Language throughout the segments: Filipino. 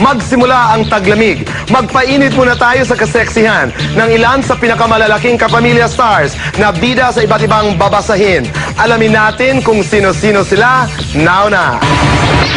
Magsimula ang taglamig. Magpainit muna tayo sa kaseksihan ng ilan sa pinakamalalaking kapamilya stars na bida sa iba't ibang babasahin. Alamin natin kung sino-sino sila. Now na!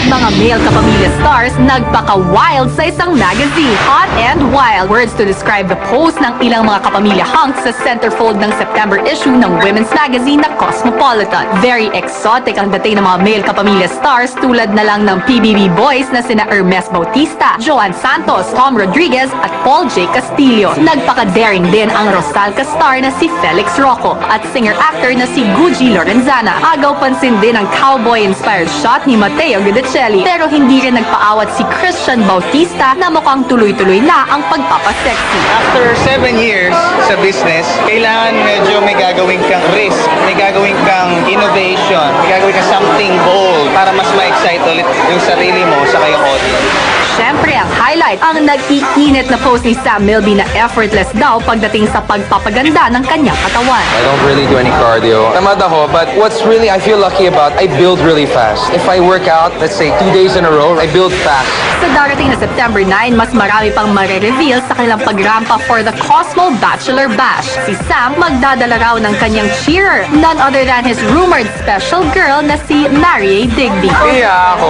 Mga male kapamilya stars nagpaka-wild sa isang magazine. Hot and wild words to describe the post ng ilang mga kapamilya hunks sa centerfold ng September issue ng women's magazine na Cosmopolitan. Very exotic ang dating ng mga male kapamilya stars tulad na lang ng PBB boys na sina Hermes Bautista, Joan Santos, Tom Rodriguez at Paul J. Castillo. Nagpaka-daring din ang Rosalca star na si Felix Rocco at singer-actor na si Gucci Lorenzana. Agaw pansin din ang cowboy-inspired shot ni Mateo Guidicelli, pero hindi rin nagpaawat si Christian Bautista na mukhang tuloy-tuloy na ang pagpapasexy. After 7 years sa business, kailangan medyo may gagawin kang risk, may gagawin kang innovation, may gagawin kang something bold para mas ma-excite ulit yung sarili mo sa kayong audience. Siyempre, ang highlight, ang nag-iinit na post ni Sam Milby na effortless daw pagdating sa pagpapaganda ng kanyang katawan. I don't really do any cardio. Tamad ako, but what's really I feel lucky about, I build really fast. If I work out, let's say 2 days in a row, I build fast. Sa darating na September 9, mas marami pang mare-reveal sa kanilang pagrampa for the Cosmo Bachelor Bash. Si Sam magdadala raw ng kanyang cheerer, none other than his rumored special girl na si Mariée Digby. Kaya ako,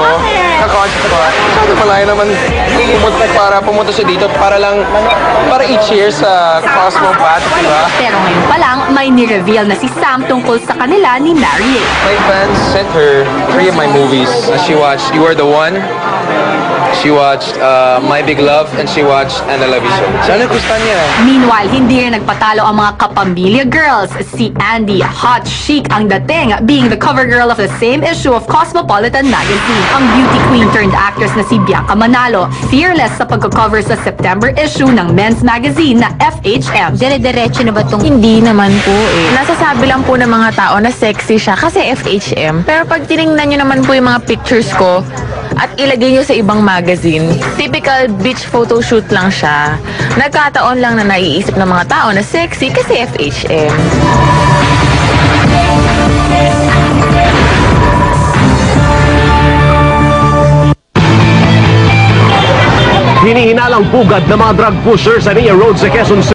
na-conscious ko, sabi pala naman, ilimot para pumunta siya dito para i-cheer sa Cosmo Batch, diba? Pero ngayon pa lang, may ni-reveal na si Sam tungkol sa kanila ni Mariée. My fans sent her 3 of my movies. She watched You Are the One, she watched My Big Love, and she watched And I Love You So. Sana gusto niya. Meanwhile, hindi rin nagpatalo ang mga kapamilya girls. Si Andy, hot chic ang dating, being the cover girl of the same issue of Cosmopolitan magazine. Ang beauty queen turned actress na si Bianca Manalo, fearless sa pagko-cover sa September issue ng men's magazine na FHM. Dire-diretso na ba itong? Hindi naman po eh. Nasasabi lang po ng mga tao na sexy siya kasi FHM. Pero pag tinignan nyo naman po yung mga pictures ko at ilagay nyo sa ibang magazine, typical beach photoshoot lang siya. Nagkataon lang na naiisip ng mga tao na sexy kasi FHM. Hinihinalang pugad ng mga drug pushers sa Nia Road sa Quezon City.